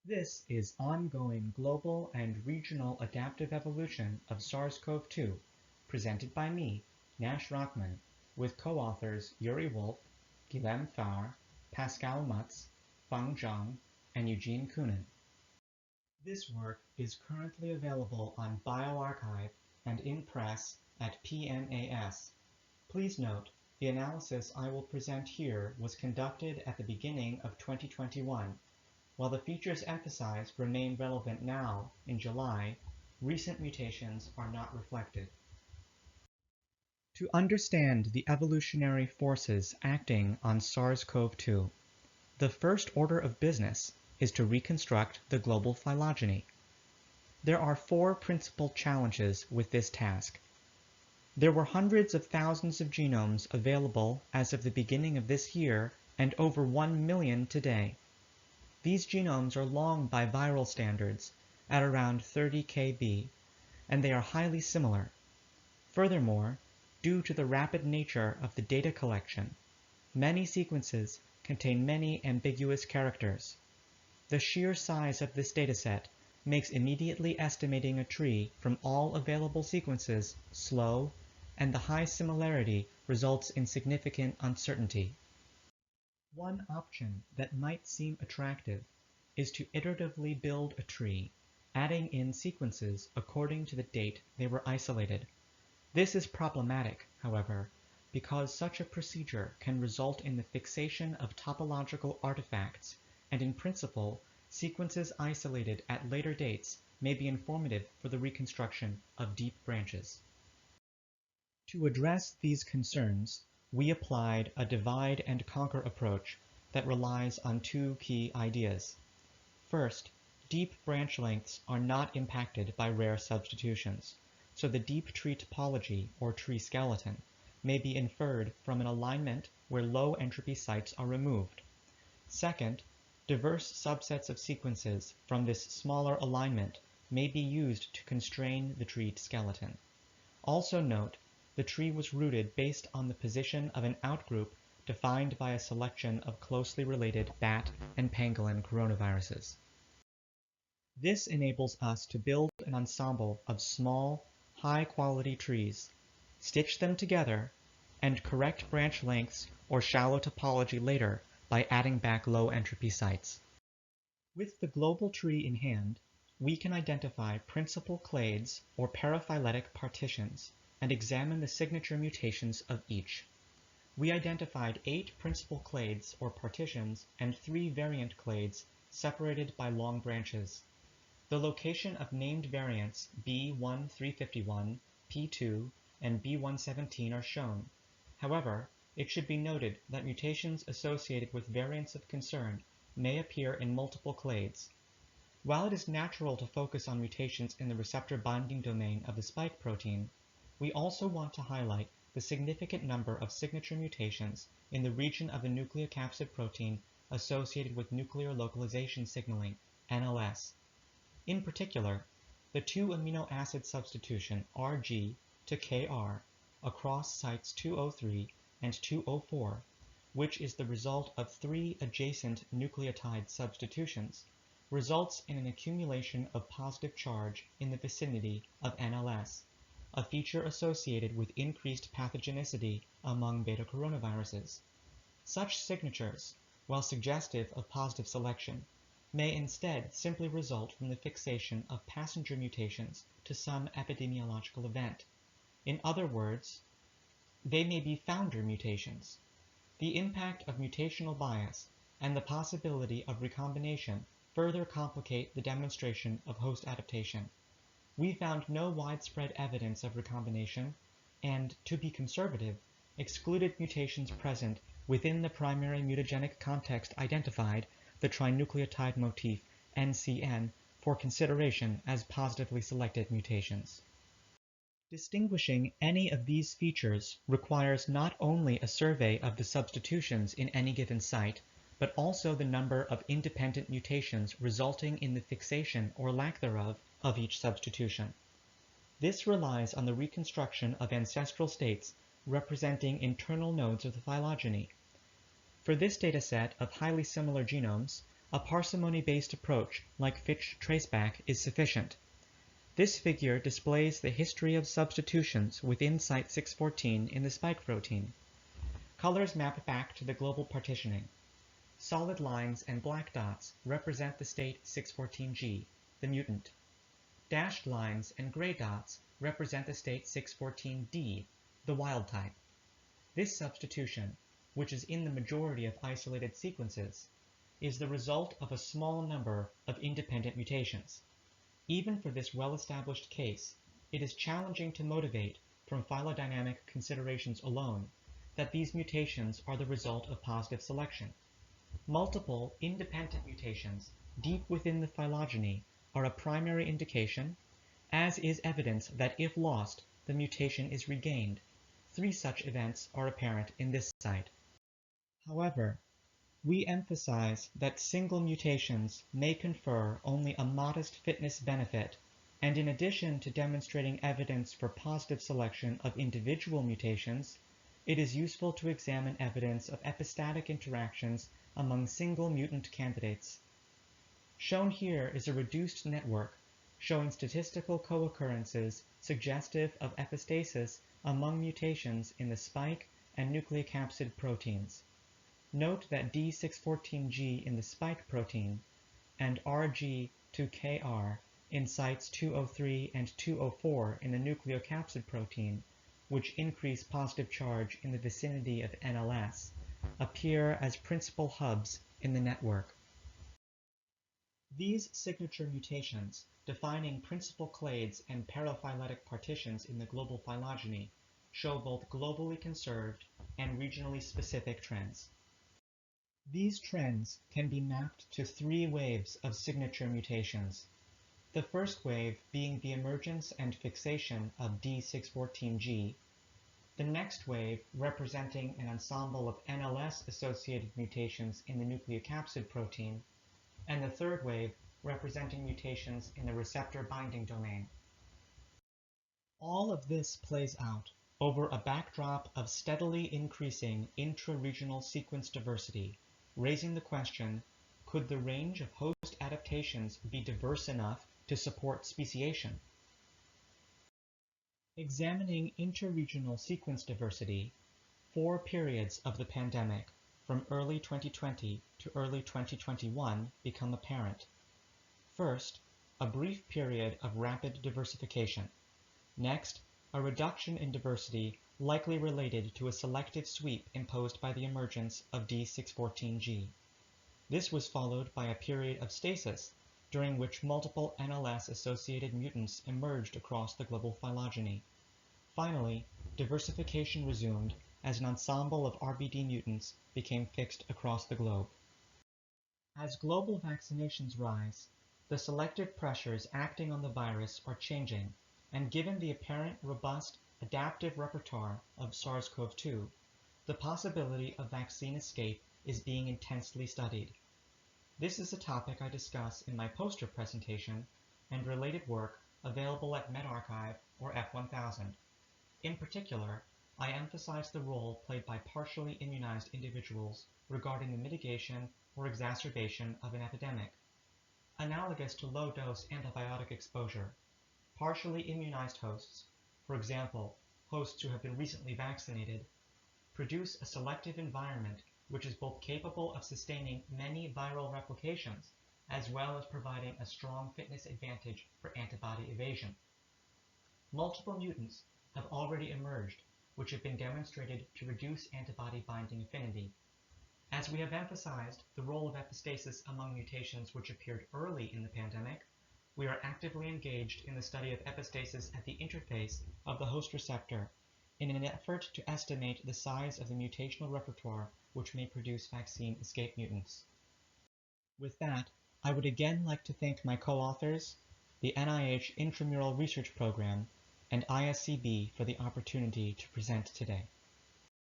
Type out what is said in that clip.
This is Ongoing Global and Regional Adaptive Evolution of SARS-CoV-2, presented by me, Nash Rochman, with co-authors Yuri Wolf, Guilhem Farr, Pascal Mutz, Feng Zhang, and Eugene Koonin. This work is currently available on bioRxiv and in press at PNAS. Please note, the analysis I will present here was conducted at the beginning of 2021. While the features emphasized remain relevant now, in July, recent mutations are not reflected. To understand the evolutionary forces acting on SARS-CoV-2, the first order of business is to reconstruct the global phylogeny. There are four principal challenges with this task. There were hundreds of thousands of genomes available as of the beginning of this year and over 1 million today. These genomes are long by viral standards, at around 30 kb, and they are highly similar. Furthermore, due to the rapid nature of the data collection, many sequences contain many ambiguous characters. The sheer size of this dataset makes immediately estimating a tree from all available sequences slow, and the high similarity results in significant uncertainty. One option that might seem attractive is to iteratively build a tree, adding in sequences according to the date they were isolated. This is problematic, however, because such a procedure can result in the fixation of topological artifacts, and in principle, sequences isolated at later dates may be informative for the reconstruction of deep branches. To address these concerns, we applied a divide and conquer approach that relies on two key ideas. First, deep branch lengths are not impacted by rare substitutions, so the deep tree topology, or tree skeleton, may be inferred from an alignment where low entropy sites are removed. Second, diverse subsets of sequences from this smaller alignment may be used to constrain the tree skeleton. Also note, the tree was rooted based on the position of an outgroup defined by a selection of closely related bat and pangolin coronaviruses. This enables us to build an ensemble of small, high-quality trees, stitch them together, and correct branch lengths or shallow topology later by adding back low-entropy sites. With the global tree in hand, we can identify principal clades or paraphyletic partitions and examine the signature mutations of each. We identified 8 principal clades or partitions and 3 variant clades separated by long branches. The location of named variants B1351, P2, and B117 are shown. However, it should be noted that mutations associated with variants of concern may appear in multiple clades. While it is natural to focus on mutations in the receptor binding domain of the spike protein, we also want to highlight the significant number of signature mutations in the region of the nucleocapsid protein associated with nuclear localization signaling, NLS. In particular, the 2 amino acid substitution RG to KR across sites 203 and 204, which is the result of 3 adjacent nucleotide substitutions, results in an accumulation of positive charge in the vicinity of NLS, a feature associated with increased pathogenicity among beta-coronaviruses. Such signatures, while suggestive of positive selection, may instead simply result from the fixation of passenger mutations to some epidemiological event. In other words, they may be founder mutations. The impact of mutational bias and the possibility of recombination further complicate the demonstration of host adaptation. We found no widespread evidence of recombination and, to be conservative, excluded mutations present within the primary mutagenic context identified, the trinucleotide motif NCN, for consideration as positively selected mutations. Distinguishing any of these features requires not only a survey of the substitutions in any given site, but also the number of independent mutations resulting in the fixation or lack thereof of each substitution. This relies on the reconstruction of ancestral states representing internal nodes of the phylogeny. For this dataset of highly similar genomes, a parsimony-based approach like Fitch traceback is sufficient. This figure displays the history of substitutions within site 614 in the spike protein. Colors map back to the global partitioning. Solid lines and black dots represent the state 614G, the mutant. Dashed lines and gray dots represent the state 614D, the wild type. This substitution, which is in the majority of isolated sequences, is the result of a small number of independent mutations. Even for this well-established case, it is challenging to motivate from phylogenetic considerations alone that these mutations are the result of positive selection. Multiple independent mutations deep within the phylogeny are a primary indication, as is evidence that if lost, the mutation is regained. 3 such events are apparent in this site. However, we emphasize that single mutations may confer only a modest fitness benefit, and in addition to demonstrating evidence for positive selection of individual mutations, it is useful to examine evidence of epistatic interactions among single mutant candidates. Shown here is a reduced network showing statistical co-occurrences suggestive of epistasis among mutations in the spike and nucleocapsid proteins. Note that D614G in the spike protein and RG2KR in sites 203 and 204 in the nucleocapsid protein, which increase positive charge in the vicinity of NLS, appear as principal hubs in the network. These signature mutations, defining principal clades and paraphyletic partitions in the global phylogeny, show both globally conserved and regionally specific trends. These trends can be mapped to 3 waves of signature mutations. The first wave being the emergence and fixation of D614G, the next wave representing an ensemble of NLS-associated mutations in the nucleocapsid protein, and the third wave representing mutations in the receptor binding domain. All of this plays out over a backdrop of steadily increasing intra-regional sequence diversity, raising the question, could the range of host adaptations be diverse enough to support speciation? Examining interregional sequence diversity, 4 periods of the pandemic, from early 2020 to early 2021, become apparent. First, a brief period of rapid diversification. Next, a reduction in diversity likely related to a selective sweep imposed by the emergence of D614G. This was followed by a period of stasis, during which multiple NLS-associated mutants emerged across the global phylogeny. Finally, diversification resumed as an ensemble of RBD mutants became fixed across the globe. As global vaccinations rise, the selective pressures acting on the virus are changing, and given the apparent robust adaptive repertoire of SARS-CoV-2, the possibility of vaccine escape is being intensely studied. This is a topic I discuss in my poster presentation and related work available at medRxiv or F1000. In particular, I emphasize the role played by partially immunized individuals regarding the mitigation or exacerbation of an epidemic. Analogous to low-dose antibiotic exposure, partially immunized hosts, for example, hosts who have been recently vaccinated, produce a selective environment which is both capable of sustaining many viral replications as well as providing a strong fitness advantage for antibody evasion. Multiple mutants have already emerged, which have been demonstrated to reduce antibody binding affinity. As we have emphasized the role of epistasis among mutations which appeared early in the pandemic, we are actively engaged in the study of epistasis at the interface of the host receptor in an effort to estimate the size of the mutational repertoire which may produce vaccine escape mutants. With that, I would again like to thank my co-authors, the NIH Intramural Research Program, and ISCB for the opportunity to present today.